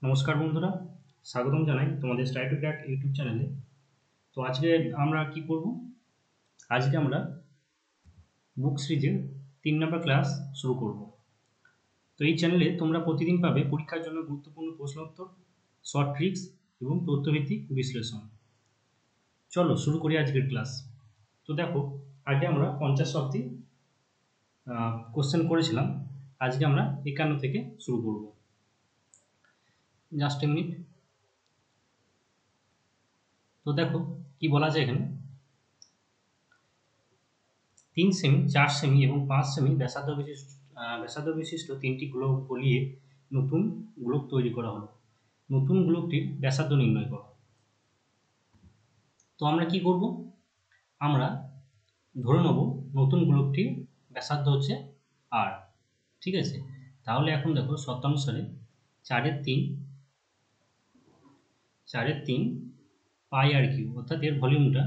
নমস্কার বন্ধুরা, স্বাগতম জানাই তোমাদের স্টাডি টু ক্র্যাক ইউটিউব চ্যানেলে। তো আজকে আমরা কি করব? আজকে আমরা বুক সিরিজের 3 নম্বর ক্লাস শুরু করব। তো এই চ্যানেলে তোমরা প্রতিদিন পাবে পরীক্ষার জন্য গুরুত্বপূর্ণ প্রশ্নোত্তর, শর্ট ট্রিক্স এবং তথ্যভিত্তিক বিশ্লেষণ। চলো শুরু করি আজকের ক্লাস। তো দেখো, আগে আমরা 50 অবধি কোশ্চেন করেছিলাম, আজকে আমরা 51 থেকে শুরু করব। Just a minute. তো দেখো কি বলা যায় এখানে, 3 সেমি, 4 সেমি এবং 5 সেমি ব্যাসার্ধ বিশিষ্ট 3টি গোলক গলিয়ে নতুন গোলক তৈরি করা হলো। নতুন গোলকটির ব্যাসার্ধ নির্ণয় করো। তো আমরা কি করব? আমরা ধরে নেব নতুন গোলকটির ব্যাসার্ধ হচ্ছে আর। ঠিক আছে, তাহলে এখন দেখো শর্তানুসারে 4/3 পাই আর কিউ, অর্থাৎ এর ভলিউমটা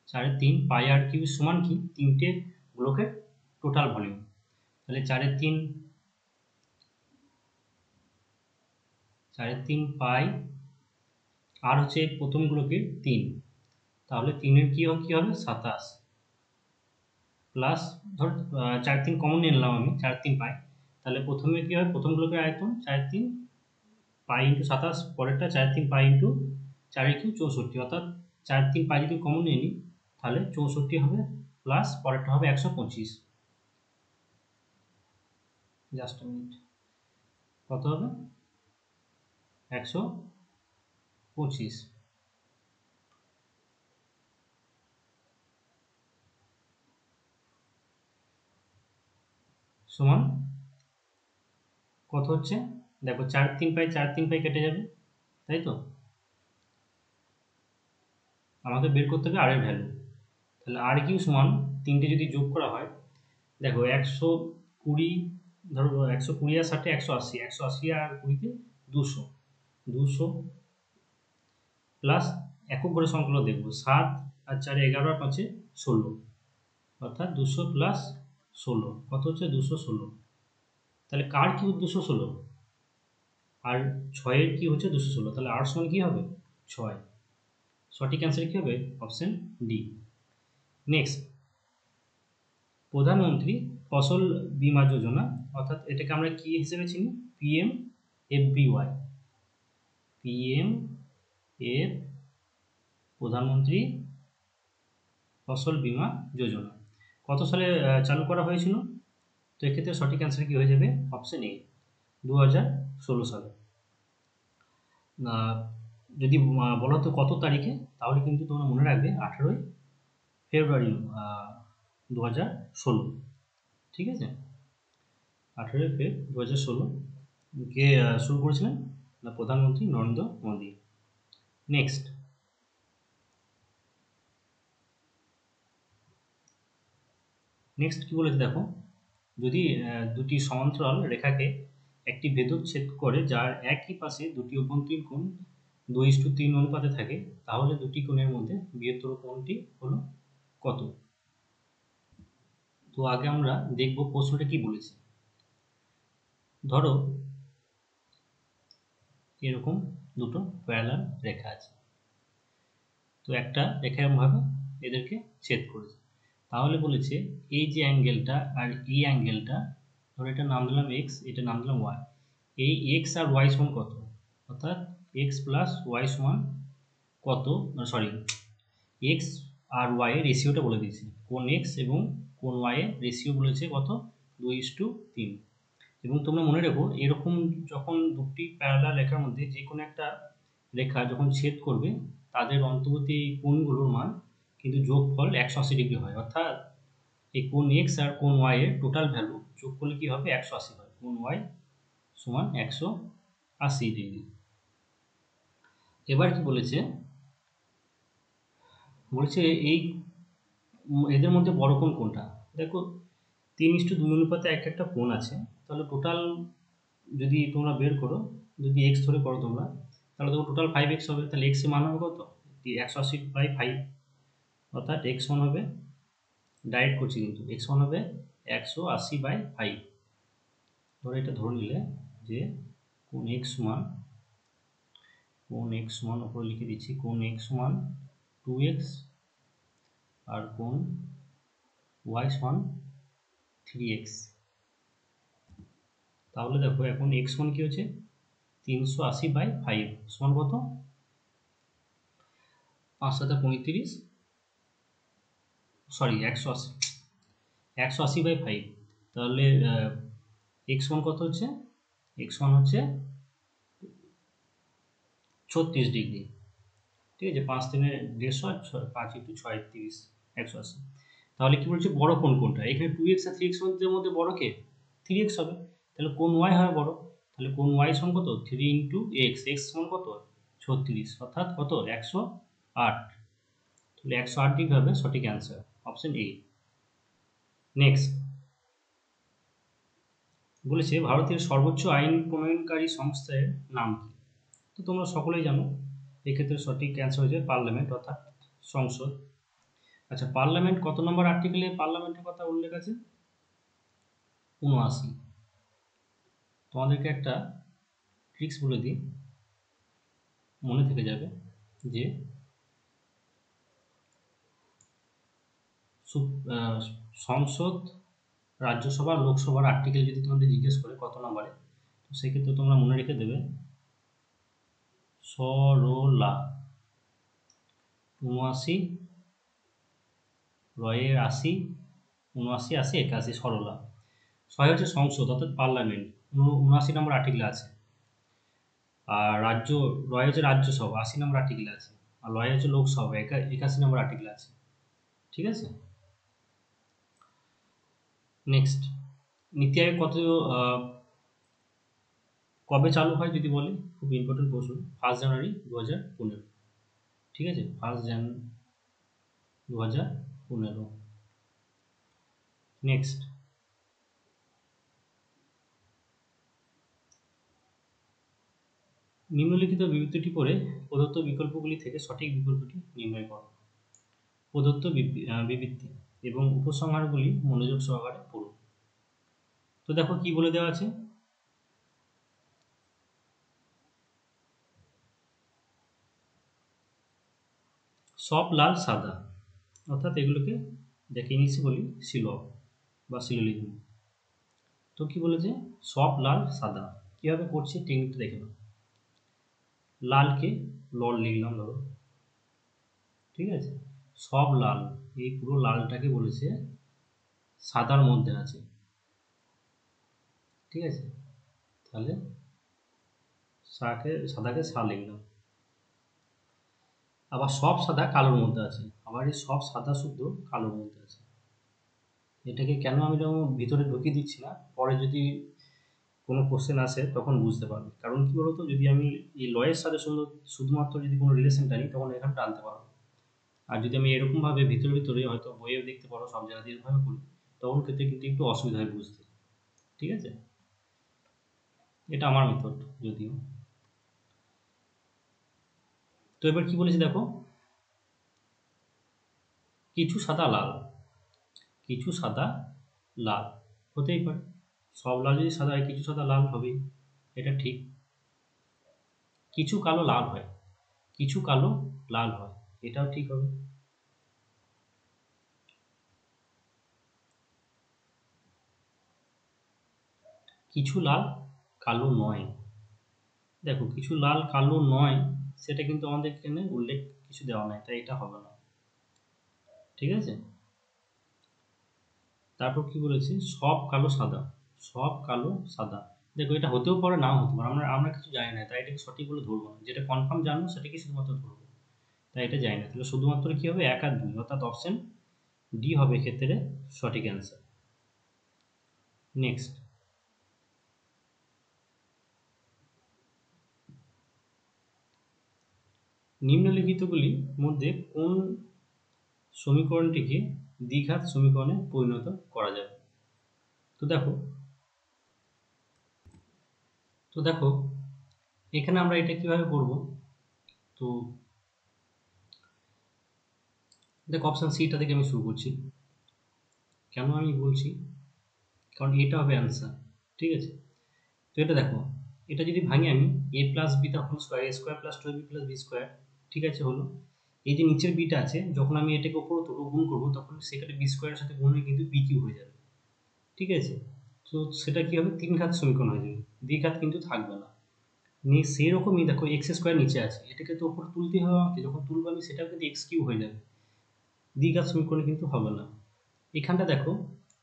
3/3 পাই আর কিউ সমান কি 3টে গোলকের টোটাল ভলিউম। তাহলে 3/3 পাই আর হচ্ছে প্রথম গোলকের 3, তাহলে 3-এর কি হবে 27 প্লাস ধর 4/3 কমন নিয়ে নিলাম আমি, 4/3 পাই। তাহলে প্রথমে কি হবে, প্রথম গোলকের আয়তন 4/3 পাই ইন্টু 27, পরেরটা 4/3 পাই ইন্টু 4/3 64, অর্থাৎ 4/3 পাই যদি কমন নিয়ে নিই তাহলে 64 হবে, প্লাস পরেরটা হবে 125। জাস্ট মিনিট, কত হবে 125 সমান কত হচ্ছে, দেখো 4/3 পাই কেটে যাবে, তাই তো? আমাকে বের করতে হবে আর এর ভ্যালু। তাহলে আর কিউ সমান 3টে যদি যোগ করা হয়, দেখো 120, ধরো 120 আর 60 180, 180 আর 20-তে 200 প্লাস একক করে সংখ্যাগুলো দেখবো, 7 আর 4 11 আর 5 16, অর্থাৎ 200 প্লাস 16 কত হচ্ছে 216। তাহলে কার কি 216 আর 6-এর কি হচ্ছে 216, তাহলে আর সমান কি হবে 6। সঠিক অ্যান্সার কি হবে অপশন ডি। নেক্সট, প্রধানমন্ত্রী ফসল বীমা যোজনা, অর্থাৎ এটাকে আমরা কি হিসেবে চিনি, PMFBY, প্রধানমন্ত্রী ফসল বীমা যোজনা কত সালে চালু করা হয়েছিল? তো এক্ষেত্রে সঠিক অ্যান্সার কি হয়ে যাবে অপশন এ, 2016 সালে। যদি বলো তো কত তারিখে, তাহলে কিন্তু তোমরা মনে রাখবে 18 ফেব্রুয়ারি 2016। ঠিক আছে, 18 ফেব্রুয়ারি 2016 কে শুরু করেছিলেন না প্রধানমন্ত্রী নরেন্দ্র মোদী। নেক্সট, কি বলেছে দেখো, যদি দুটি সমান্তরাল রেখাকে একটি ভেদক ছেদ করে যার একই পাশে দুটি অভ্যন্তরীণ কোণ 2:3 অনুপাতে থাকে, তাহলে দুটি কোণের মধ্যে বৃহত্তর কোণটি হলো কত? তো আগে আমরা দেখব প্রশ্নটা কি বলেছে। ধরো এরকম দুটো প্যারালাল রেখা আছে, তো একটা রেখা এরকমভাবে এদেরকে ছেদ করেছে, তাহলে বলেছে এই যে অ্যাঙ্গেলটা আর এই অ্যাঙ্গেলটা, ধরো এটা নাম দিলাম এক্স, এটা নাম দিলাম ওয়াই, এই এক্স আর ওয়াই সমান কত, অর্থাৎ এক্স প্লাস ওয়াই সমান কত, সরি এক্স আর ওয়াই এর রেশিওটা বলে দিয়েছে, কোন এক্স এবং কোন ওয়াই এর রেশিও বলেছে কত 2:3। এবং তোমরা মনে রেখো, এরকম যখন দুটি প্যারালাল রেখার মধ্যে যে কোনো একটা রেখা যখন ছেদ করবে, তাদের অন্তর্বর্তী কোণগুলোর মান কিন্তু যোগফল 180 ডিগ্রি হয়, অর্থাৎ এই কোণ এক্স আর কোণ ওয়াই এর টোটাল ভ্যালু যোগ করলে কি হবে 180 হয়, কোণ ওয়াই সমান 180 ডিগ্রি। এবার কি বলেছে, এই এদের মধ্যে বড় কোণ কোনটা? দেখো 3:2 অনুপাতে একটা কোণ আছে, তাহলে টোটাল যদি তোমরা বের করো, যদি এক্স ধরে করো তোমরা, তাহলে দেখো টোটাল 5x হবে, তাহলে এক্স এর মান হবে কত 180/5, অর্থাৎ এক্স ওয়ান হবে, ডাইরেক্ট করছি কিন্তু এক্স ওয়ান হবে 180/5। ধরো এটা ধরে নিলে যে কোণ এক্স সমান কোণ x সমান, উপরে লিখে দিচ্ছি, কোণ x সমান 2x আর কোণ y সমান 3x। তাহলে দেখো এখন x সমান কি হচ্ছে, 380/5 সমান কত, 5 7 35, সরি 180/5। তাহলে x সমান কত হচ্ছে, x সমান হচ্ছে 36 ডিগ্রি। ঠিক আছে, 5 3 150, 5 × 6 30, 180। তাহলে কি বলছে বড় কোণ কোনটা, এখানে 2x আর 3x এর মধ্যে বড় কে, 3x হবে। তাহলে কোণ y হয় বড়, তাহলে কোণ y সমান কত, 3 × x, x সমান কত 36, অর্থাৎ কত 108। তাহলে 108 ডিগ্রি হবে সঠিক অ্যান্সার, অপশন এ। নেক্সট বলেছে ভারতের সর্বোচ্চ আইন প্রণয়নকারী সংস্থার নাম কি। তো তোমরা সকলেই জানো, এক্ষেত্রে সঠিক অ্যান্সার হচ্ছে পার্লামেন্ট, অর্থাৎ সংসদ। আচ্ছা, পার্লামেন্ট কত নম্বর আর্টিকেলে পার্লামেন্টের কথা উল্লেখ আছে, 79। তোমাদেরকে একটা ট্রিক্স বলে দিই, মনে থেকে যাবে, যে সংসদ, রাজ্যসভা, লোকসভার আর্টিকেল যদি তোমাদের জিজ্ঞেস করে কত নম্বরে, তো সেক্ষেত্রে তোমরা মনে রেখে দেবে সরলা 79, রয়ের 80, 79 80 81, সরলা। 6 হচ্ছে সংসদ অর্থাৎ পার্লামেন্ট, 79 নম্বর আর্টিকেলে আছে। আর রাজ্য, রয় হচ্ছে রাজ্যসভা, 80 নম্বর আর্টিকেলে আছে। আর লয় হচ্ছে লোকসভা, 81 নম্বর আর্টিকেলে আছে। ঠিক আছে। নেক্সট, নীতি আয়োগ কবে চালু হয় যদি বলে, খুব ইম্পর্টেন্ট প্রশ্ন, 1 জানুয়ারি 2015। ঠিক আছে, 1 জানুয়ারি 2015। নেক্সট, নিম্নলিখিত বিবৃতিটি পড়ে প্রদত্ত বিকল্পগুলি থেকে সঠিক বিকল্পটি নির্ণয় করো। প্রদত্ত বিবৃতি এবং উপসংহারগুলি মনোযোগ সহকারে পড়ুন। তো দেখো কি বলে দেওয়া আছে, সব লাল সাদা, অর্থাৎ এগুলোকে যাকে ইংলিশে বলি সিলব বা সিলোলিজম। তো কি বলেছে, সব লাল সাদা, কিভাবে করছি টেকনিকটা দেখে নাও। লালকে লল লিখলাম ধরো, ঠিক আছে, সব লাল, এই পুরো লালটাকে বলেছে সাদার মধ্যে আছে। ঠিক আছে, তাহলে সাদাকে সা লিখলাম। আবার সব সাদা কালোর মধ্যে আছে, আবার এই সব সাদা শুদ্ধ কালোর মধ্যে আছে। এটাকে কেন আমি ভিতরে ঢুকিয়ে দিচ্ছি না, পরে যদি কোনো কোশ্চেন আসে তখন বুঝতে পারবে। কারণ কি বলতো, যদি আমি এই লয়ের সাথে শুধুমাত্র যদি কোনো রিলেশন টানি, তখন এখানে টানতে পারবো। আর যদি আমি এরকমভাবে ভিতরে ভিতরে হয়তো বইয়েও দেখতে পারো, সব জায়গাতে এরকমভাবে করি, তখন ক্ষেত্রে কিন্তু একটু অসুবিধা হয় বুঝতে। ঠিক আছে, এটা আমার মেথড যদিও। তো এবার কি বলেছি দেখো, কিছু সাদা লাল, কিছু সাদা লাল হতেই পারে, সব লাল যদি সাদা হয় কিছু সাদা লাল হবেই, এটা ঠিক। কিছু কালো লাল হয়, কিছু কালো লাল হয়, এটাও ঠিক হবে। কিছু লাল কালো নয়, দেখো কিছু লাল কালো নয়, সেটা কিন্তু আমাদের এখানে উল্লেখ কিছু দেওয়া নাই, তাই এটা হবে না। ঠিক আছে, তারপর কি বলেছে, সব কালো সাদা, সব কালো সাদা। দেখো এটা হতেও পারে, নাও হতে পারে, আমরা আমরা কিছু জানি না, তাই এটাকে সঠিক বলে ধরবো না। যেটা কনফার্ম জানবো সেটাকে শুধুমাত্র ধরবো, তাই এটা জানি না। তাহলে শুধুমাত্র কি হবে, 1 আর 2, অর্থাৎ অপশন ডি হবে এক্ষেত্রে সঠিক অ্যান্সার। নেক্সট, নিম্নলিখিতগুলির মধ্যে কোন সমীকরণটিকে দ্বিঘাত সমীকরণে পরিণত করা যাবে। তো দেখো এখানে আমরা এটা কিভাবে করব। তো দেখো অপশন সিটা থেকে আমি শুরু করছি। কেন আমি বলছি, কারণ এটা হবে অ্যান্সার। ঠিক আছে, তো এটা দেখো, এটা যদি ভাঙি আমি a প্লাস বি তার whole square, a square plus 2ab plus B square, ঠিক আছে হলো। এই যে নিচের বিটা আছে, যখন আমি এটাকে উপরে তুলবো গুণ করবো, তখন সেখানে বি স্কোয়ারের সাথে গুণ হয়ে কিন্তু বি কিউ হয়ে যাবে, ঠিক আছে। তো সেটা কি হবে, তিন ঘাত সমীকরণ হয়ে যাবে, দ্বিঘাত কিন্তু থাকবে না। সেই রকমই দেখো এক্স স্কোয়ার নিচে আছে, এটাকে তো উপরে তুলতে হবে আমাকে, যখন তুলবো আমি সেটা কিন্তু এক্স কিউ হয়ে যাবে, দ্বিঘাত সমীকরণ কিন্তু হবে না। এখানটা দেখো,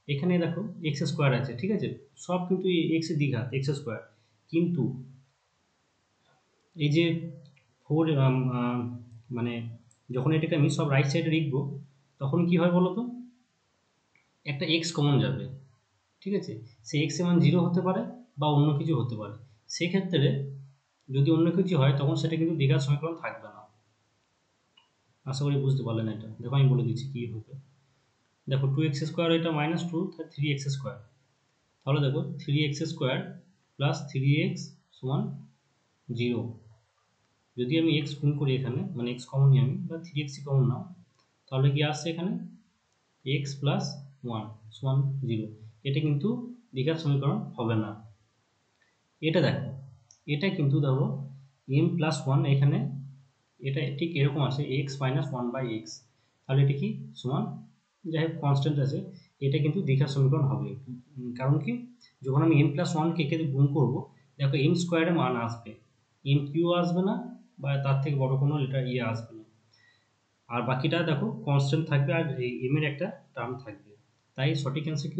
এখানে দেখো এক্স স্কোয়ার আছে, ঠিক আছে, সব কিন্তু এক্স এর দ্বিঘাত এক্স স্কোয়ার, কিন্তু এই যে ফোর মানে যখন এটাকে আমি সব রাইট সাইডে লিখবো, তখন কি হয় বলো তো, একটা এক্স কমন যাবে, ঠিক আছে। সেই এক্স এর মান 0 হতে পারে বা অন্য কিছু হতে পারে। সেক্ষেত্রে যদি অন্য কিছু হয় তখন সেটা কিন্তু দ্বিঘাত সমীকরণ থাকবে না। আশা করি বুঝতে পারলেন এটা। দেখো আমি বলে দিচ্ছি কী হবে। দেখো 2x স্কোয়ার, এটা -2, 3x স্কোয়ার। তাহলে দেখো 3x স্কোয়ার প্লাস 3x সমান 0। যদি আমি x গুণ করি এখানে, মানে x কমন নিই আমি, বা 3x কমন নাও, তাহলে কি আসছে এখানে x প্লাস 1 সমান 0। এটা কিন্তু দ্বিঘাত সমীকরণ হবে না। এটা দেখো, এটা কিন্তু ধরো m প্লাস 1, এখানে এটা ঠিক এরকম আছে x মাইনাস 1/x, তাহলে এটা কি সমান, যাই হোক কনস্ট্যান্ট আছে, এটা কিন্তু দ্বিঘাত সমীকরণ হবে। কারণ কি, যখন আমি m প্লাস 1কে একে গুণ করবো, দেখো m স্কোয়ারের মান আসবে, m কিউ আসবে না, বা তার থেকে বড় কোনো লেটার আসবে না, আর বাকিটা দেখো কনস্ট্যান্ট থাকবে, আর এই m এর একটা টার্ম থাকবে। তাই সঠিক অ্যান্সার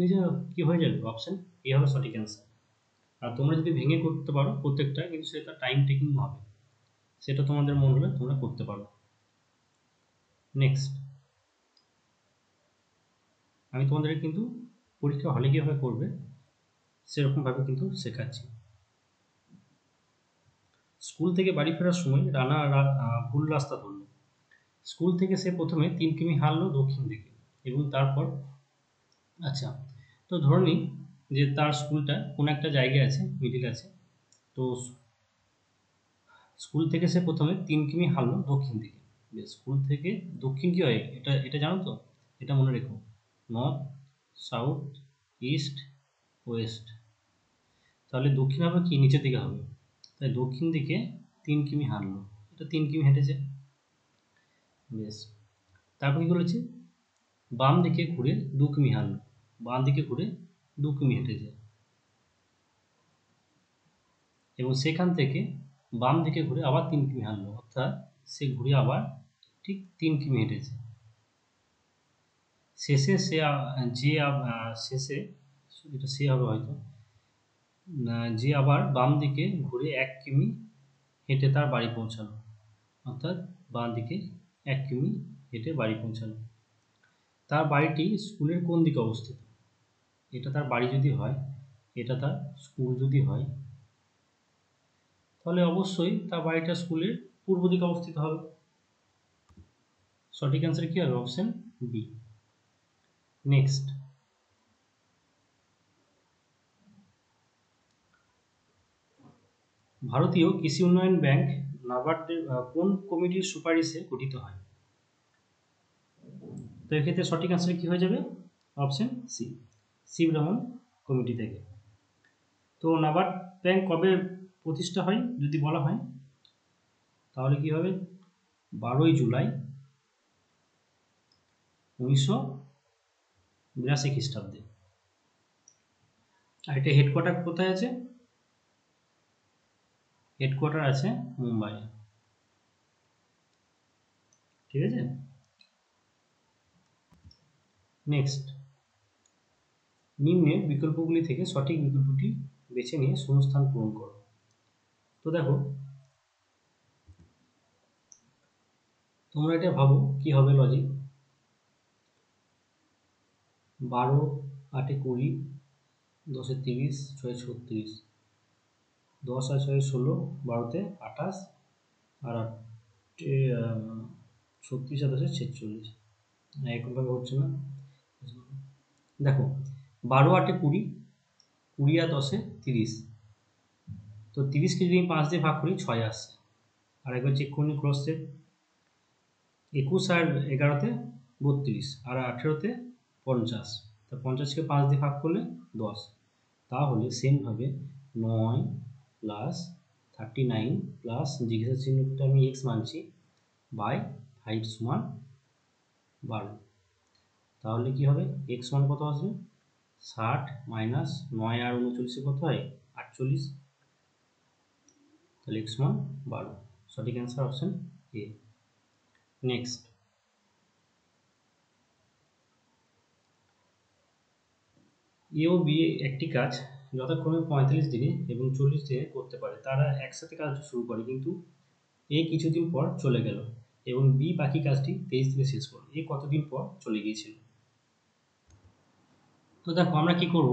কি হয়ে যাবে, অপশন এ হবে সঠিক অ্যান্সার। আর তোমরা যদি ভেঙে করতে পারো প্রত্যেকটা, কিন্তু সেটা টাইম টেকিং হবে, সেটা তোমাদের মন হলে তোমরা করতে পারো। নেক্সট, আমি তোমাদের কিন্তু পরীক্ষা হলে কীভাবে করবে সেরকমভাবে কিন্তু শেখাচ্ছি। স্কুল থেকে বাড়ি ফেরার সময় রানা ভুল রাস্তা ধরল। স্কুল থেকে সে প্রথমে 3 কিমি হাঁটলো দক্ষিণ দিকে, এবং তারপর, আচ্ছা, তো ধরে নিই যে তার স্কুলটা কোনো একটা জায়গায় আছে, মিডিল আছে। তো স্কুল থেকে সে প্রথমে 3 কিমি হাঁটলো দক্ষিণ দিকে। বেশ, স্কুল থেকে দক্ষিণ কী হয়, এটা এটা জানো তো, এটা মনে রেখো, নর্থ, সাউথ, ইস্ট, ওয়েস্ট। তাহলে দক্ষিণ হবে কি, নিচের দিকে হবে, তাই দক্ষিণ দিকে 3 কিমি হাঁটলো, এটা 3 কিমি হেঁটেছে। বেশ, তারপর কী করেছে, বাম দিকে ঘুরে 2 কিমি হাঁটলো, বাম দিকে ঘুরে 2 কিমি হেঁটেছে, এবং সেখান থেকে বাম দিকে ঘুরে আবার 3 কিমি হাঁটলো, অর্থাৎ সে ঘুরে আবার ঠিক 3 কিমি হেঁটেছে। শেষে সে শেষে, এটা সে হবে হয়তো, যে আবার বাম দিকে ঘুরে 1 কিমি হেঁটে তার বাড়ি পৌঁছালো, অর্থাৎ বাম দিকে 1 কিমি হেঁটে বাড়ি পৌঁছালো। তার বাড়িটি স্কুলের কোন দিকে অবস্থিত, এটা তার বাড়ি যদি হয়, এটা তার স্কুল যদি হয়, তাহলে অবশ্যই তার বাড়িটা স্কুলের পূর্ব দিকে অবস্থিত হবে। সঠিক অ্যান্সার কি হবে, অপশন বি। নেক্সট, ভারতীয় কৃষি উন্নয়ন ব্যাংক নাবার্ডের কোন কমিটির সুপারিশে গঠিত হয়? তো এক্ষেত্রে সঠিক অ্যান্সার কি হয়ে যাবে, অপশন সি, সি ব্রাহ্মণ কমিটি থেকে। তো নাবার্ড ব্যাংক কবে প্রতিষ্ঠা হয় যদি বলা হয়, তাহলে কি হবে, 12ই জুলাই 1982 খ্রিস্টাব্দে। আর এটা হেডকোয়ার্টার কোথায় আছে, হেডকোয়ার্টার আছে মুম্বাই, ঠিক আছে। নেক্সট, নিম্নের বিকল্পগুলি থেকে সঠিক বিকল্পটি বেছে নিয়ে শূন্যস্থান পূরণ করো। তো দেখো, তোমরা এটা ভাবো কি হবে লজিক, 12 8 20, 10 30, 6 36, 10 আর 6 16, 12 28, আর 36 আর 10 46, এরকমভাবে হচ্ছে না। দেখো 12 8 20, 20 আর 10 30, তো 30কে যদি আমি 5 দিয়ে ভাগ করি 6 আসছে, আর একবার চেক করে নিই ক্রস চেক, 21 আর 11তে 32, আর 18তে 50, তা 50কে 5 দিয়ে ভাগ করলে 10, তাহলে সেমভাবে 9 প্লাস 39 প্লাস জিজ্ঞাসা চিহ্নটা আমি এক্স মানছি বাই 5 সমান 12। তাহলে কি হবে, এক্স সমান কত আসবে, 60 মাইনাস 9 আর 39 কত হয় 48, তাহলে এক্স সমান 12। সঠিক answer option A. Next, A ও বি একটি কাজ যথাক্রমে 45 দিনে এবং 40 দিনে করতে পারে। তারা একসাথে কাজটা শুরু করে, কিন্তু এ কিছুদিন পর চলে গেল এবং বি বাকি কাজটি 23 দিনে শেষ করল। এ কতদিন পর চলে গিয়েছিল? তো দেখো আমরা কি করব,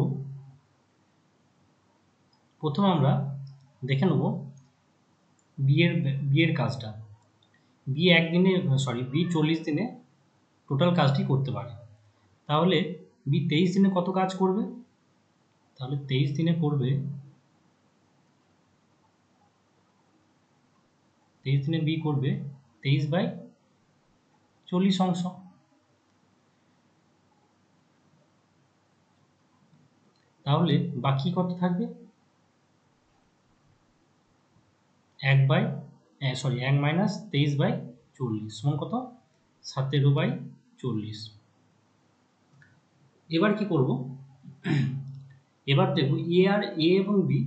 প্রথম আমরা দেখে নেব বিয়ের কাজটা। বি একদিনে বি 40 দিনে টোটাল কাজটি করতে পারে। তাহলে বি 23 দিনে কত কাজ করবে? তাহলে 23 দিনে করবে, 23 দিনে বি করবে 23/40 অংশ। তাহলে বাকি কত থাকবে, 1 মাইনাস 23/40 সমান কত, 17/40। এবার কি করব, এবার দেখব এ এবং বি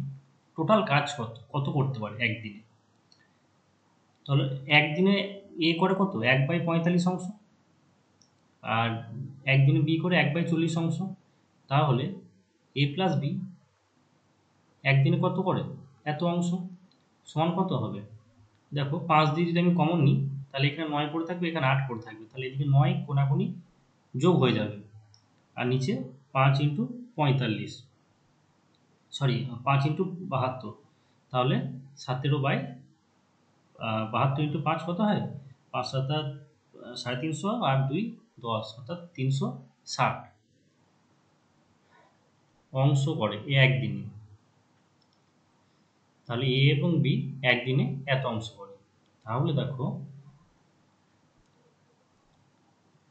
টোটাল কাজ কত করতে পারে একদিনে। তাহলে একদিনে এ করে কত, 1/45 অংশ, আর একদিনে বি করে 1/40 অংশ। তাহলে এ প্লাস বি একদিনে কত করে, এত অংশ, সমান কত হবে, দেখো 5 দিয়ে যদি আমি কমন নিই তাহলে এখানে 9 পড়ে থাকবে, এখানে 8 পড়ে থাকবে, তাহলে এদিকে 9 কোনাকুনি যোগ হয়ে যাবে, আর নিচে 5 ইন্টু 45, 5 ইন্টু 72, তাহলে 17/72 ইন্টু 5 কত হয়, 5 7 350 আর 2 10, অর্থাৎ 360 অংশ করে এ একদিনে। তাহলে এ এবং বি একদিনে এত অংশ করে। তাহলে দেখো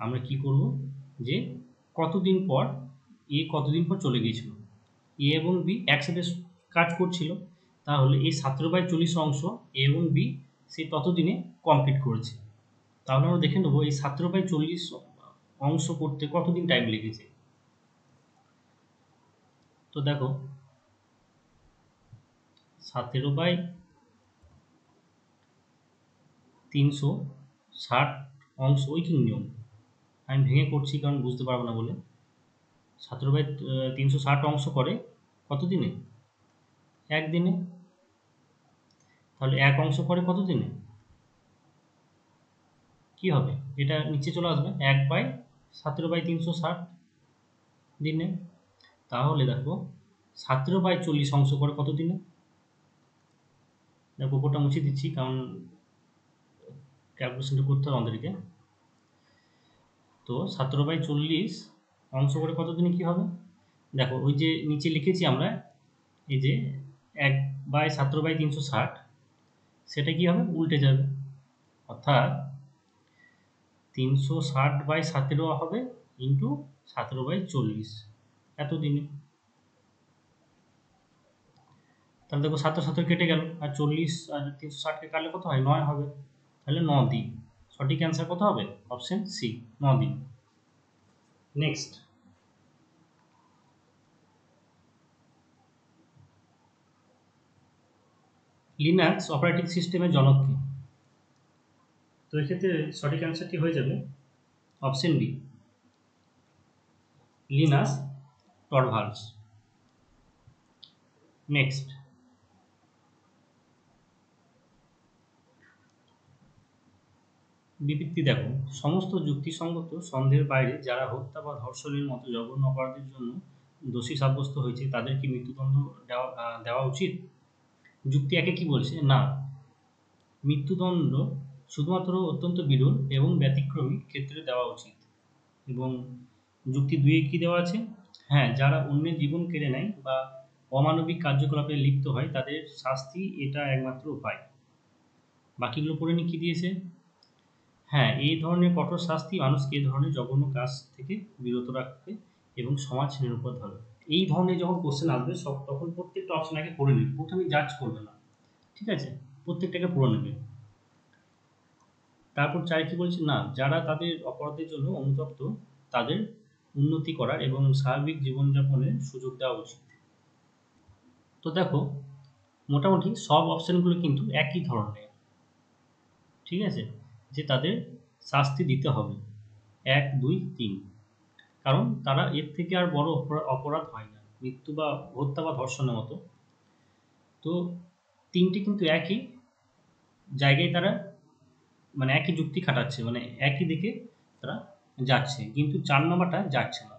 আমরা কি করব, যে কতদিন পর কতদিন পর চলে গিয়েছিল, এ এবং বি একসাথে কাজ করছিল, তাহলে এই 17/40 অংশ এ এবং বি সে ততদিনে কমপ্লিট করেছে। তাহলে আমরা দেখে নেবো এই 17/40 অংশ করতে কতদিন টাইম লেগেছে। তো দেখো 17/360 অংশ ওইটির নিয়ম, আমি ভেঙে করছি কারণ বুঝতে পারবো না বলে। 17/360 অংশ করে কত দিনে, একদিনে। তাহলে এক অংশ করে কত দিনে, কি হবে, এটা নিচে চলে আসবে 1/17/360 দিনে। তাহলে দেখো 17/40 অংশ করে কত দিনে, দেখো উপরটা মুছে দিচ্ছি কারণ ক্যালকুলেশনটা করতে হবে আমাদেরকে। তো 17/40 অংশ করে কত দিনে কি হবে, দেখো ওই যে নিচে লিখেছি আমরা এই যে 1/17/360, সেটা কি হবে, উল্টে যাবে, অর্থাৎ 360/17 হবে ইন্টু 17/40 এতদিনে। তাহলে দেখো 7 কেটে গেল, আর 40 আর 360কে কাটলে কত হয়, 9 হবে, তাহলে 9 দিন। সঠিক অ্যান্সার কত হবে, অপশন সি, 9 দিন। নেক্সট, লিনাক্স অপারেটিং সিস্টেমের জনক কে? তো এক্ষেত্রে সঠিক অ্যান্সারটি হয়ে যাবে অপশন বি, লিনাস টরভালস। নেক্সট, বিবৃতি দেখো, সমস্ত যুক্তিসঙ্গত সন্দেহের বাইরে যারা হত্যা বা ধর্ষণের মতো জঘন্য অপরাধের জন্য দোষী সাব্যস্ত হয়েছে তাদের কি মৃত্যুদণ্ড দেওয়া উচিত? যুক্তি একে কি বলছে, না, মৃত্যুদণ্ড শুধুমাত্র অত্যন্ত বিরল এবং ব্যতিক্রমী ক্ষেত্রে দেওয়া উচিত। এবং যুক্তি 2 কি দেওয়া আছে, হ্যাঁ, যারা অন্যের জীবন কেড়ে নেয় বা অমানবিক কার্যকলাপে লিপ্ত হয় তাদের শাস্তি এটা একমাত্র উপায়। বাকিগুলো পড়ে নি কি দিয়েছে, হ্যাঁ, এই ধরনের কঠোর শাস্তি মানুষকে এই ধরনের জঘন্য কাজ থেকে বিরত রাখবে এবং সমাজ নিরাপদ হবে। এই ধরনের যখন কোশ্চেন আসবে সব তখন প্রত্যেকটা অপশন আগে পড়ে নেবে, প্রথমে জাজ করবে না, ঠিক আছে, প্রত্যেকটাকে পড়ে নেবে। তারপর চাই কি বলছে না, যারা তাদের অপরাধের জন্য অনুতপ্ত তাদের উন্নতি করার এবং স্বাভাবিক জীবনযাপনের সুযোগ দেওয়া উচিত। তো দেখো মোটামুটি সব অপশনগুলো কিন্তু একই ধরনের, ঠিক আছে, যে তাদের শাস্তি দিতে হবে 1, 2, 3, কারণ তারা এর থেকে আর বড় অপরাধ হয় না, মৃত্যু বা হত্যা বা ধর্ষণের মতো। তো তিনটে কিন্তু একই জায়গায় তারা মানে একই যুক্তি খাটাচ্ছে, মানে একই দিকে তারা যাচ্ছে, কিন্তু 4 নম্বরটা যাচ্ছে না,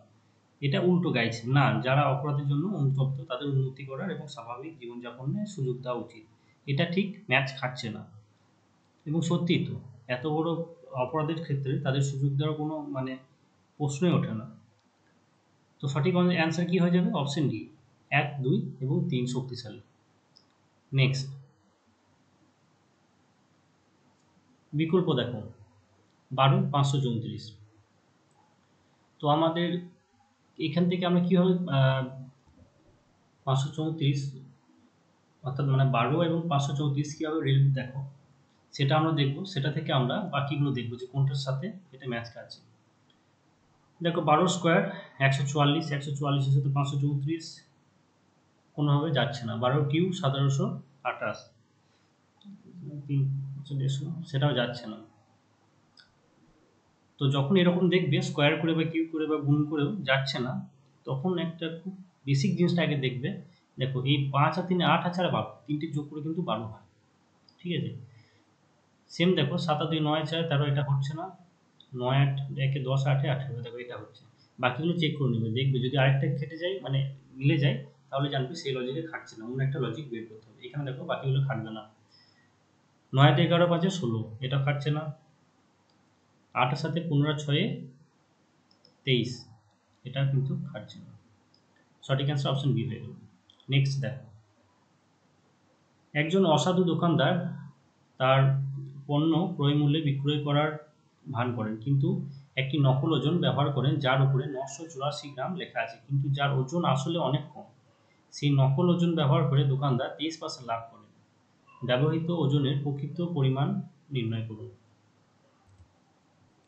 এটা উল্টো গাইছে না, যারা অপরাধের জন্য অনুতপ্ত তাদের উন্নতি করার এবং স্বাভাবিক জীবনযাপনের সুযোগ দেওয়া উচিত। এটা ঠিক ম্যাচ খাচ্ছে না, এবং সত্যিই তো এত বড় অপরাধের ক্ষেত্রে তাদের সুযোগ দেওয়ার কোনো মানে প্রশ্নই ওঠে না। তো সঠিক অ্যান্সার কি হয়ে যাবে? অপশন ডি, 1, 2 এবং 3 শক্তিশালী। নেক্সট বিকল্প দেখো, 12, 534। তো আমাদের এখান থেকে আমরা কীভাবে 534 অর্থাৎ মানে 12 এবং 534 কীভাবে রিলেটেড দেখো সেটা আমরা দেখব, সেটা থেকে আমরা বাকিগুলো দেখব যে কোনটার সাথে এটা ম্যাচ খাচ্ছে। দেখো 12 স্কোয়ার 144, 144-এর সাথে 534 কোনোভাবে যাচ্ছে না। 12 কিউ 1728, সেটাও যাচ্ছে না। তো যখন এরকম দেখবে স্কোয়ার করে বা কিউ করে বা গুণ করেও যাচ্ছে না, তখন একটা খুব বেসিক জিনিসটা আগে দেখবে। দেখো এই 5 আর 3 8 আছে আর 12, তিনটে যোগ করে কিন্তু 12 হয়, ঠিক আছে। সেম দেখো 7 আর 2 9 4 13, এটা হচ্ছে না। 9 8 1 10 8 18, দেখো এটা হচ্ছে। বাকিগুলো চেক করে নেবে, দেখবে যদি আরেকটা কেটে যায় মানে মিলে যায় তাহলে জানবে সেই লজিকে খাটছে না, অন্য একটা লজিক বের করতে হবে। এখানে দেখো বাকিগুলো খাটবে না। 9 11 5 16, এটা খাটছে না। 8 সাথে 15 6 23, এটা কিন্তু খাটছে না। সঠিক অ্যান্সার অপশন বি হয়ে গেল। নেক্সট দেখো, একজন অসাধু দোকানদার তার পণ্য ক্রয় মূল্যে বিক্রয় করার ভান করেন, কিন্তু একটি নকল ওজন ব্যবহার করেন যার উপরে 984 গ্রাম লেখা আছে, কিন্তু যার ওজন আসলে অনেক কম। সেই নকল ওজন ব্যবহার করে দোকানদার 23% লাভ করেন। ব্যবহৃত ওজনের প্রকৃত পরিমাণ নির্ণয় করুন।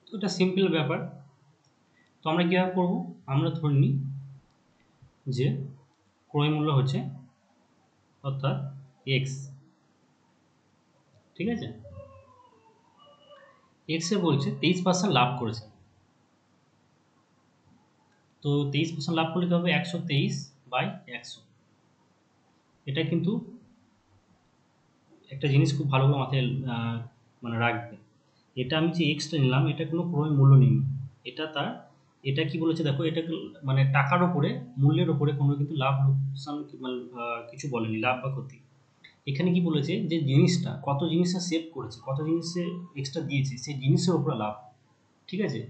তো এটা সিম্পল ব্যাপার। তো আমরা কীভাবে করবো? আমরা ধরে নিই যে ক্রয় মূল্য হচ্ছে অর্থাৎ এক্স, ঠিক আছে, এক্সে বলছে 23% লাভ করেছে। তো 23% লাভ করলে কী হবে? 123/100। এটা কিন্তু একটা জিনিস খুব ভালো করে মাথায় মানে রাখবে, এটা আমি যে এক্সটা নিলাম এটা কোনো ক্রয় মূল্য নেই, এটা তার, এটা কি বলেছে দেখো, এটা মানে টাকার ওপরে মূল্যের ওপরে কোনো কিন্তু লাভ লোকসান মানে কিছু বলেনি, লাভ বা ক্ষতি। এখানে কি বলেছে যে জিনিসটা কত জিনিসটা সেভ করেছে, কত জিনিসে এক্সট্রা দিয়েছে, সেই জিনিসের ওপরে লাভ, ঠিক আছে।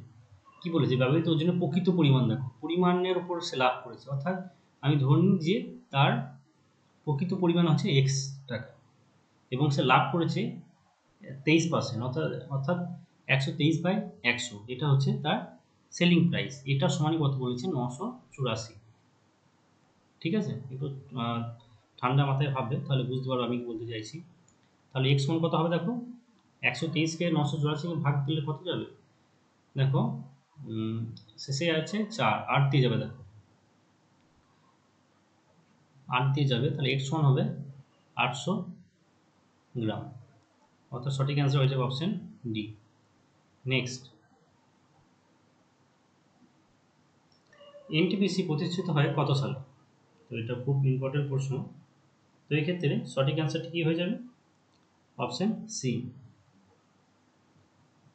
কি বলেছে? ব্যবহৃত ওজনের প্রকৃত পরিমাণ দেখো, পরিমাণের উপর সে লাভ করেছে, অর্থাৎ আমি ধরে নিই যে তার প্রকৃত পরিমাণ হচ্ছে এক্স টাকা এবং সে লাভ করেছে 23%, অর্থাৎ অর্থাৎ 123/100, এটা হচ্ছে তার সেলিং প্রাইস। এটা সমানই কত বলেছে? 984, ঠিক আছে। একটু ঠান্ডা মাথায় ভাববে তাহলে বুঝতে পারবো আমি কি বলতে চাইছি। তাহলে এক্স সমান কত হবে দেখো, 123কে 984 ভাগ দিলে কত যাবে দেখো, শেষে আছে 4, 8 দিয়ে যাবে, দেখো 8 দিয়ে যাবে, তাহলে এক্স সমান হবে 800 গ্রাম, অর্থাৎ সঠিক অ্যান্সার হয়ে যাবে অপশন ডি। নেক্সট, এনটিপিসি প্রতিষ্ঠিত হয় কত সালে? তো এটা খুব ইম্পর্টেন্ট প্রশ্ন। তো এই ক্ষেত্রে সঠিক অ্যান্সারটি কী হয়ে যাবে? Option C.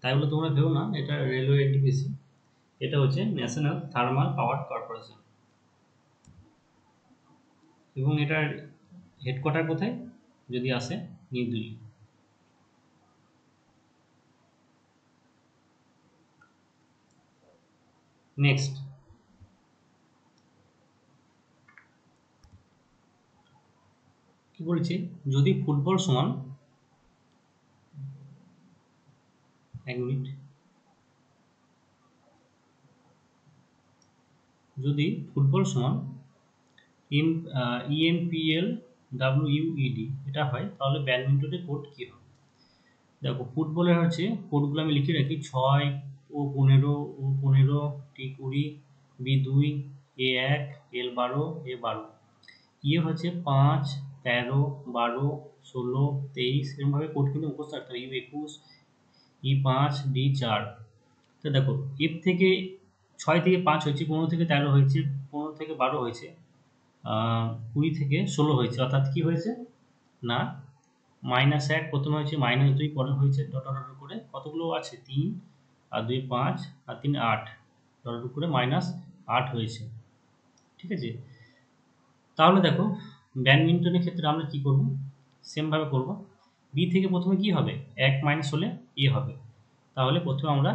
তাই বলে তোমরা ভেবো না এটা রেলওয়ে এনটিপিসি, এটা হচ্ছে ন্যাশনাল থার্মাল পাওয়ার কর্পোরেশন, এবং এটার হেডকোয়ার্টার কোথায় যদি আসে? নিউ দিল্লি। নেক্সট, কি বলছি, যদি ফুটবল সমান, এক মিনিট, যদি ফুটবল সমান EMPL WUED এটা হয়, তাহলে ব্যাডমিন্টনের কোড কি হবে? দেখো ফুটবলের হচ্ছে কোডগুলো আমি লিখে রাখি, 6 ও 15 T20 B2 A1 L12 A12। ইয়ে হচ্ছে 5 13 12 16 23 এরকমভাবে কোড কিন্তু মুখস্থ রাখতে হবে। U21 E5 D4। তো দেখো এফ থেকে 6 থেকে 5 হয়েছে, 15 থেকে 13 হয়েছে, 15 থেকে 12 হয়েছে, 20 থেকে 16 হয়েছে, অর্থাৎ কি হয়েছে না -1 প্রথমে হয়েছে, -2 পরে হয়েছে, ডট ডট ডট করে কতগুলো আছে 3 আর 2 5 আর 3 8, ডট ডট করে -8 হয়েছে। ঠিক আছে, তাহলে দেখো ব্যাডমিন্টনের ক্ষেত্রে আমরা কি করব, সেমভাবে করব। বি থেকে প্রথমে কি হবে, 1 মাইনাস হলে এ হবে, তাহলে প্রথমে আমরা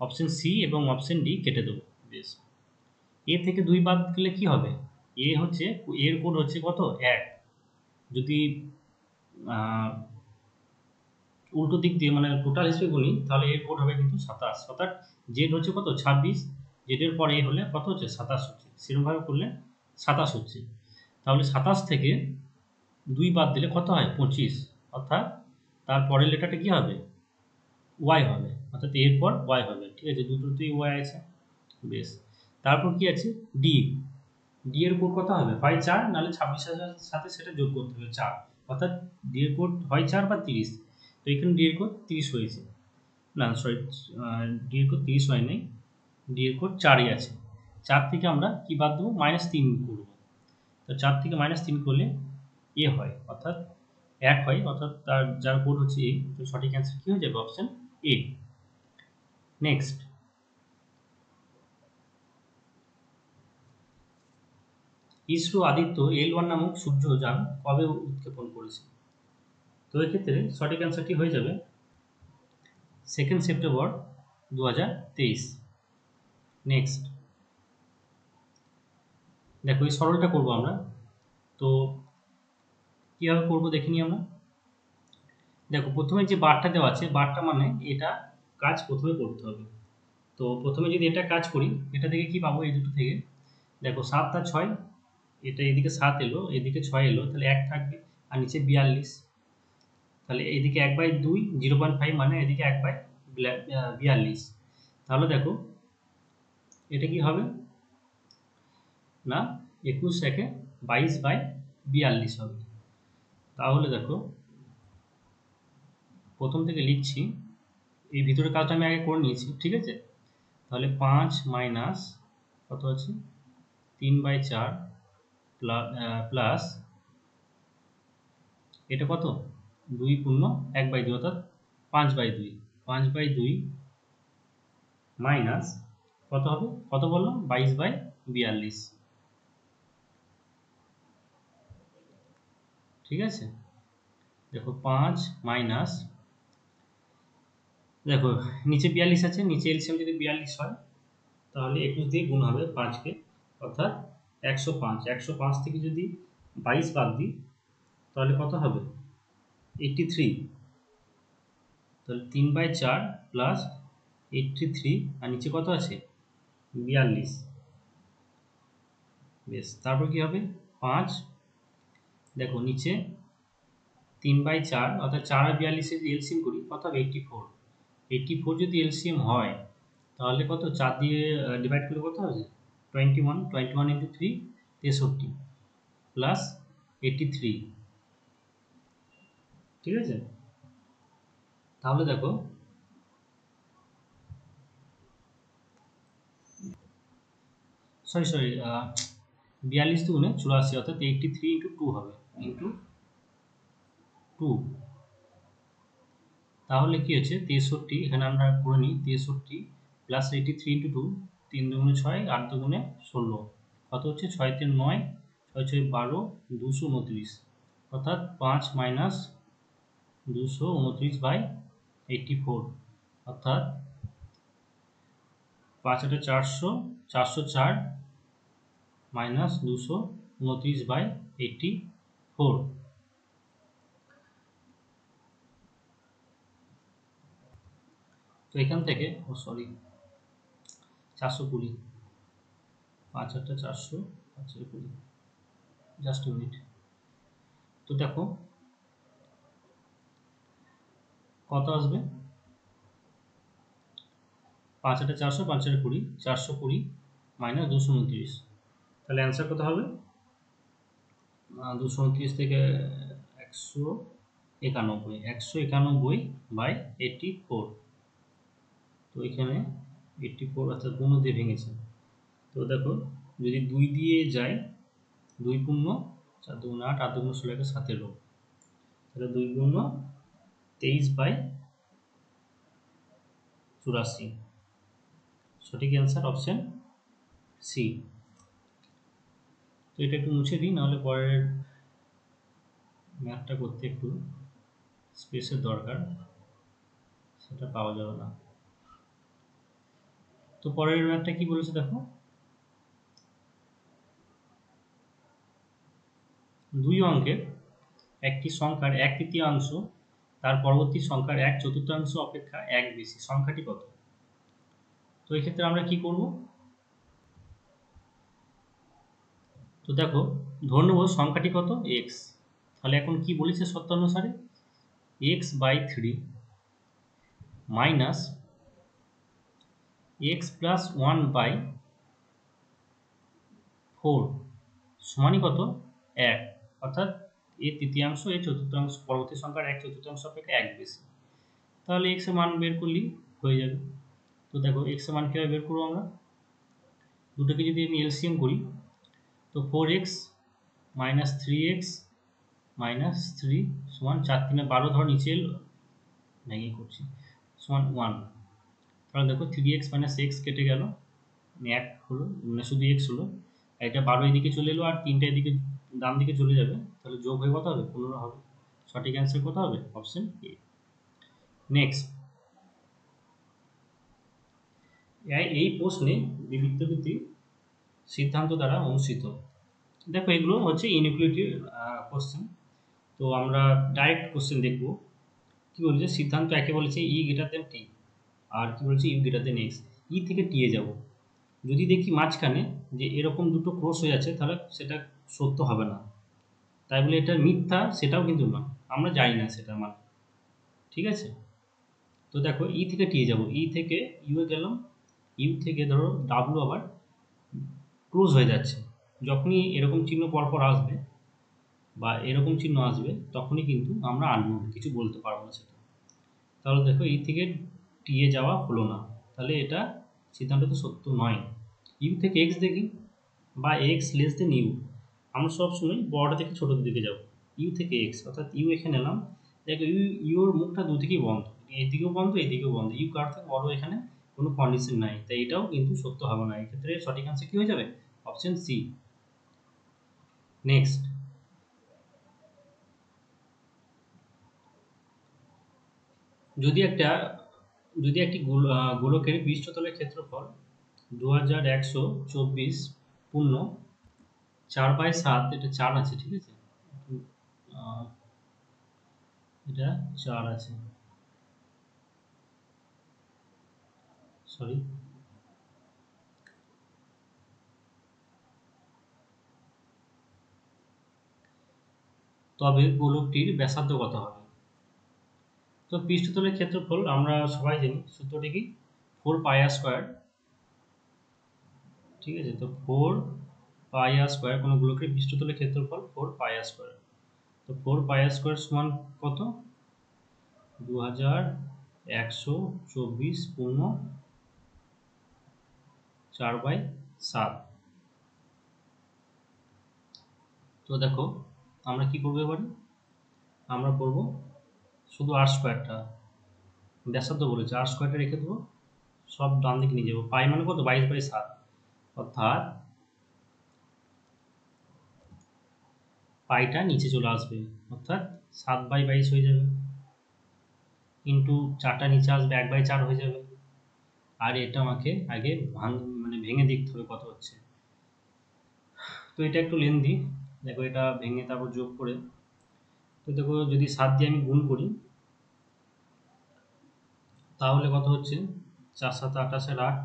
অপশন সি এবং অপশন ডি কেটে দেবো। বেশ, এ থেকে 2 বাদ দিলে কি হবে, এ হচ্ছে এর কোড হচ্ছে কত 1, যদি উল্টো দিক দিয়ে মানে টোটাল হিসেবে গুনি তাহলে এর কোড হবে কিন্তু 27, অর্থাৎ জেড হচ্ছে কত 26, জেডের পরে এ হলে কত হচ্ছে 27 হচ্ছে, সেরকমভাবে করলে 27 হচ্ছে। তাহলে 27 থেকে 2 বাদ দিলে কত হয় 25, অর্থাৎ তারপরের লেটারটা কি হবে ওয়াই হবে, অর্থাৎ এর পর ওয়াই হবে। ঠিক আছে, দুটোতেই ওয়াই আছে। বেশ, তারপর কি আছে ডি, ডি এর কোড কত হবে, হয় 4 নাহলে 26 এর সাথে সেটা যোগ করতে হবে 4, অর্থাৎ ডি এর কোড হয় 4 বা 30। তো এখানে ডি এর কোড 30 হয়েছে, না সরি, ডি এর কোড 30 হয় নাই, ডি এর কোড 4ই আছে। 4 থেকে আমরা কি বাদ দেবো, -3 করবো। তো 4 থেকে -3 করলে এ হয়, অর্থাৎ 1 হয়, অর্থাৎ তার যার কোড হচ্ছে এ। তো সঠিক অ্যান্সার কি হয়ে যাবে, option A. Next, ISRO Aditya L1 নামক সূর্যযান কবে উৎক্ষেপণ করেছে? তো এক্ষেত্রে সঠিক অ্যান্সারটি হয়ে যাবে 2 সেপ্টেম্বর 2023। নেক্সট, দেখো এই সরলটা করবো আমরা, তো কীভাবে করবো দেখে নিই আমরা। দেখো প্রথমে যে বারটা দেওয়া আছে, বারটা মানে এটা কাজ প্রথমে করতে হবে। তো প্রথমে যদি এটা কাজ করি, এটা থেকে কি পাবো, এই দুটো থেকে দেখো 7 আর 6, এটা এদিকে 7 এলো, এদিকে 6 এলো, তাহলে 1 থাকবে, আর নিচে 42, তাহলে এদিকে 1/2 0.5, মানে এদিকে 1/42। তাহলে দেখো এটা কি হবে না 21 একে 22/42 হবে। তাহলে দেখো প্রথম থেকে লিখছি, এই ভিতরের কাজটা আমি আগে করে নিয়েছি, ঠিক আছে। তাহলে 5 মাইনাস কত আছে 3/4 প্লাস এটা কত 2 পূর্ণ 1/2, অর্থাৎ 5/2, 5/2 মাইনাস কত হবে, কত বললাম 22/42। ঠিক আছে, দেখো 5 মাইনাস, দেখো নিচে 42 আছে, নিচে এলসিএম যদি 42 হয় তাহলে 21 দিয়ে গুণ হবে 5 কে, অর্থাৎ 105। 105 থেকে যদি 22 বাদ দিই তাহলে কত হবে 83। তাহলে 3/4 প্লাস 83, আর নিচে কত আছে 42। বেশ, তারপর কি হবে 5, দেখো নিচে 3/4, অর্থাৎ 4 আর 42 যদি এলসিএম করি কত হবে 84। 84 যদি এলসিএম হয় তাহলে কত 4 দিয়ে ডিভাইড করলে কত হবে 21, 21 ইন্টু 3 63 প্লাস 83। ঠিক আছে, তাহলে দেখো সরি 42 দুগুণে 84, অর্থাৎ 83 ইন্টু 2 হবে, ইন্টু 2। তাহলে কি হচ্ছে 63, এখানে আমরা করে নিই 63 প্লাস 83 ইন্টু 2, 3 দুগুণে 6, 8 দুগুণে 16, কত হচ্ছে 6 3 9, 6 6 12, 229, অর্থাৎ 5 মাইনাস 229/84, অর্থাৎ 5 8 400, 404 মাইনাস 229/84। তো এখান থেকে সরি 420, 5 8 400, 5 20, জাস্ট মিনিট। তো দেখো কত আসবে, 5 8 400, 5 8 20, 420 মাইনাস 229। তাহলে অ্যান্সার কত হবে? 229 থেকে 191, 191 বাই 84। তো এখানে 84 অর্থাৎ 2 দিয়ে ভেঙেছে। তো দেখো যদি 2 দিয়ে যায়, 2 পূর্ণ 4 2 8, 8 2 16, 17, তাহলে 2 পূর্ণ 23 বাই 84। সঠিক অ্যান্সার অপশন সি। তো এটা একটু মুছে দিই, নাহলে পরের ম্যাথটা করতে একটু স্পেসের দরকার, সেটা পাওয়া যাবে না। তো পরের ম্যাথটা কি বলেছে দেখো, 2 অঙ্কের একটি সংখ্যার 1/3 তার পরবর্তী সংখ্যার 1/4 অপেক্ষা 1 বেশি, সংখ্যাটি কত? তো এক্ষেত্রে আমরা কি করব? তো দেখো ধরে নেব সংখ্যাটি কত, x। তাহলে এখন কি বলেছে সত্য অনুসারে, x/3 মাইনাস x+1/4 সমানই কত, 1। অর্থাৎ এর তৃতীয়াংশ এর চতুর্থাংশ, পরবর্তী সংখ্যার 1/4 অপেক্ষা 1 বেশি। তাহলে x এর মান বের করলেই হয়ে যাবে। তো দেখো x এর মান কীভাবে বের করবো আমরা, দুটোকে যদি আমি এলসিএম করি, তো 4x মাইনাস 3x মাইনাস 3 সমান 4 3 12, ধর নিচে ভেঙে করছি, সমান 1। তাহলে দেখো 3x মাইনাস x কেটে গেল, 1 হলো, মানে শুধু x হলো। এটা 12 এদিকে চলে এলো আর 3টা এদিকে ডান দিকে চলে যাবে, তাহলে যোগ হয়ে কত হবে, 15 হবে। সঠিক অ্যান্সার কত হবে, অপশন এ। নেক্সট, এই প্রশ্নে বিবৃতি সিদ্ধান্ত দ্বারা অনুসৃত। দেখো এগুলো হচ্ছে ইনইকুয়ালিটি কোশ্চেন। তো আমরা ডাইরেক্ট কোশ্চেন দেখব। কি বলেছে, সিদ্ধান্ত একে বলেছে ই গ্রেটার দেন টি, আর কি বলেছে ইউ গ্রেটার দেন এক্স। ই থেকে টি এ যাব, যদি দেখি মাঝখানে যে এরকম দুটো ক্রস হয়ে যাচ্ছে, তাহলে সেটা সত্য হবে না। তাই বলে এটা মিথ্যা সেটাও কিন্তু না, আমরা জানি না সেটার মান। ঠিক আছে, তো দেখো ই থেকে টি এ যাব, ই থেকে ইউ এ গেলাম, ইউ থেকে ধরো ডাব্লু আবার ক্লোজ হয়ে যাচ্ছে। যখনই এরকম চিহ্ন পরপর আসবে বা এরকম চিহ্ন আসবে, তখনই কিন্তু আমরা আননোন, কিছু বলতে পারবো না সেটা। তাহলে দেখো ই থেকে টি এ যাওয়া হলো না, তাহলে এটা সিদ্ধান্ত তো সত্য নয়। ইউ থেকে এক্স দেখি, বা এক্স লেস দেন ইউ, আমরা সবসময় বড় থেকে ছোটোর দিকে যাব। ইউ থেকে এক্স, অর্থাৎ ইউ এখানে এলাম, দেখো ইউর মুখটা দুদিকেই বন্ধ, এদিকেও বন্ধ এদিকেও বন্ধ, ইউ কার থেকে বড়, এখানে কোনো কন্ডিশন নাই, তাই এটাও কিন্তু সত্য হবে না। এক্ষেত্রে সঠিক আনসার কি হয়ে যাবে, অপশন সি। নেক্সট, যদি একটি গোলকের পৃষ্ঠতলের ক্ষেত্রফল 2124 পূর্ণ 4/7, এটা 4 আছে, ঠিক আছে, এটা 4 আছে, সরি, তবে গোলকটির ব্যাসার্ধ কত হবে? তো পৃষ্ঠতলের ক্ষেত্রফল আমরা সবাই জানি, সূত্রটি কি, 4πr²। ঠিক আছে, তো 4πr², কোনো গোলকের পৃষ্ঠতলের ক্ষেত্রফল 4πr²। তো 4πr² সমান কত, 2124 পূর্ণ 4/7। তো দেখো আমরা কি করবো এবারে, আমরা করব শুধু r²টা, ব্যাসার্ধ বলেছে, r²টা রেখে দেবো, সব ডান দিকে নিয়ে যাবো। পাই মানে কত, 22/7, অর্থাৎ পাইটা নিচে চলে আসবে, অর্থাৎ 7/22 হয়ে যাবে, ইন্টু 4টা নিচে আসবে, 1/4 হয়ে যাবে। আর এটা আমাকে আগে মানে ভেঙে দেখতে হবে কত হচ্ছে। তো এটা একটু লেন্দি, দেখো এটা ভেঙে তারপর যোগ করে। তো দেখো যদি 7 দিয়ে আমি গুণ করি, তাহলে কত হচ্ছে, 4 7 28 8,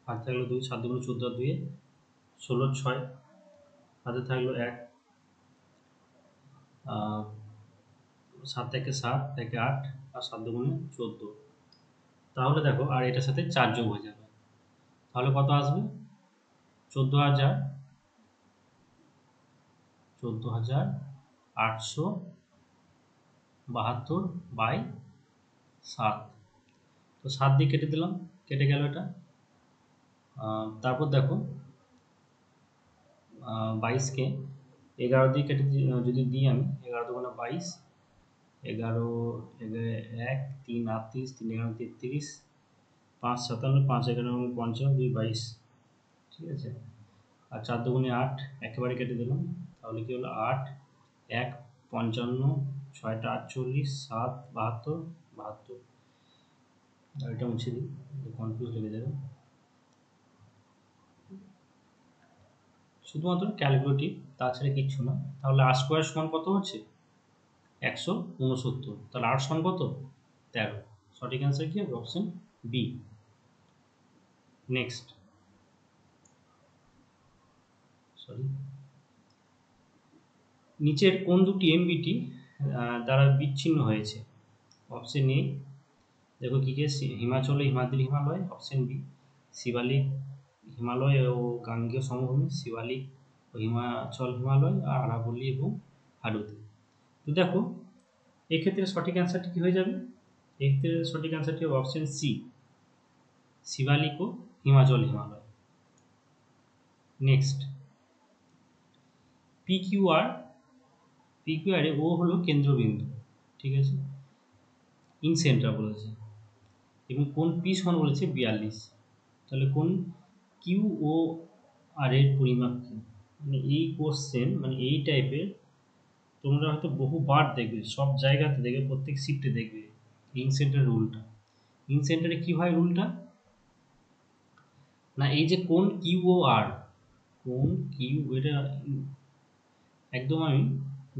হাতে থাকলো 2, 7 2 14, 2 16 6, হাতে থাকলো 1, 7 থেকে 7 থেকে 8 আর 7 দুগুণে 14। তাহলে দেখো আর এটার সাথে 4 যোগ হয়ে যাবে, তাহলে কত আসবে? 14,872 বাই 7। তো 7 দিয়ে কেটে দিলাম, কেটে গেল এটা। তারপর দেখো 22কে 11 দিয়ে কেটে যদি দিই আমি, 11 দুগুণে 22, 11 1 3 38, 3 11 33, 5 57, 5 11 55, 2 22, ঠিক আছে। আর 4 দুগুণে 8, একেবারে কেটে দিলাম, তাহলে কি হলো 8 1 55, 6টা 48, 7 72 72। আর এটা মুছে দিই, কনফিউজ লেগে যাবে। শুধুমাত্র ক্যালকুলেটিভ, তাছাড়া কিচ্ছু না। তাহলে আর স্কোয়ার সমান কত হচ্ছে? 169। তাহলে 8 সমান কত? 13। সঠিক অ্যান্সার কি হবে? Option B. নেক্সট, সরি, নিচের কোন দুটি এমবিটি দ্বারা বিচ্ছিন্ন হয়েছে? অপশন এ দেখো কি কি, হিমাচলে হিমাদ্রি হিমালয়। অপশন বি শিবালিক হিমালয় ও গাঙ্গেয় সমভূমি, শিবালিক ও হিমাচল হিমালয়, আর আরাবল্লী এবং হাডুতি। তো দেখো এক্ষেত্রে সঠিক অ্যান্সারটি কি হয়ে যাবে? এক্ষেত্রে সঠিক অ্যান্সারটি হবে অপশন সি, শিবালিক ও হিমাচল হিমালয়। নেক্সট, পিকিউআর, পিকিউআরে ও হলো কেন্দ্রবিন্দু, ঠিক আছে, ইন সেন্টার বলেছে, এবং কোন পি সমান বলেছে 42। তাহলে কোন কিউ ও আর এর পরিমাপ কি? মানে এই কোশ্চেন, মানে এই টাইপের তোমরা হয়তো বহুবার দেখবে, সব জায়গাতে দেখবে, প্রত্যেক শিফটে দেখবে ইন সেন্টার রুলটা। ইন সেন্টারে কি হয় রুলটা? না এই যে কোন কিউ ও আর, কোন কিউ, এটা একদম আমি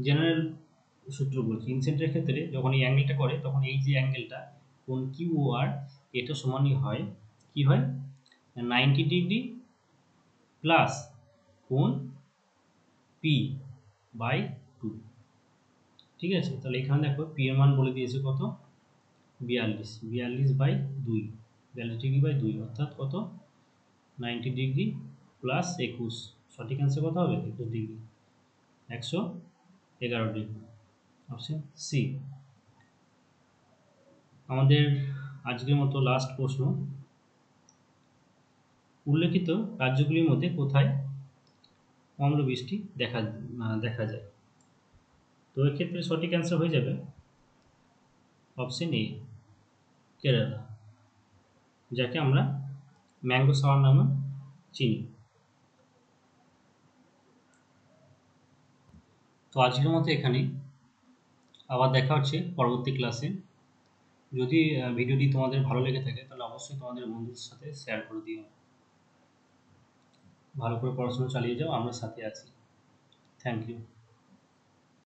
জেনারেল সূত্র বলছি। ইন সেন্টারের ক্ষেত্রে যখন এই অ্যাঙ্গেলটা করে, তখন এই যে অ্যাঙ্গেলটা কোন কিউ ও আর, এটা সমানই হয়, কি হয়, 90 ডিগ্রি প্লাস কোণ পি বাই 2, ঠিক আছে। তাহলে এখানে দেখো পি এর মান বলে দিয়েছে কত? 42, 42 বাই 2, 42 ডিগ্রি বাই 2, অর্থাৎ কত? 90 ডিগ্রি প্লাস 21। সঠিক অ্যান্সার কত হবে? 21 ডিগ্রি, 111 ডিগ্রি, অপশন সি। আমাদের আজকের মতো লাস্ট প্রশ্ন, উল্লেখিত রাজ্যগুলির মধ্যে কোথায় অম্লবৃষ্টি দেখা যায়? তো এক্ষেত্রে সঠিক অ্যান্সার হয়ে যাবে অপশন এ, কেরালা, যাকে আমরা ম্যাঙ্গো শাওয়ার নামে চিনি। তো আজকের মতো এখানেই, আবার দেখা হচ্ছে পরবর্তী ক্লাসে। যদি ভিডিওটি তোমাদের ভালো লেগে থাকে তাহলে অবশ্যই তোমাদের বন্ধুদের সাথে শেয়ার করে দিও। ভালো করে পড়াশোনা চালিয়ে যাও, আমরা সাথে আছি। Thank you.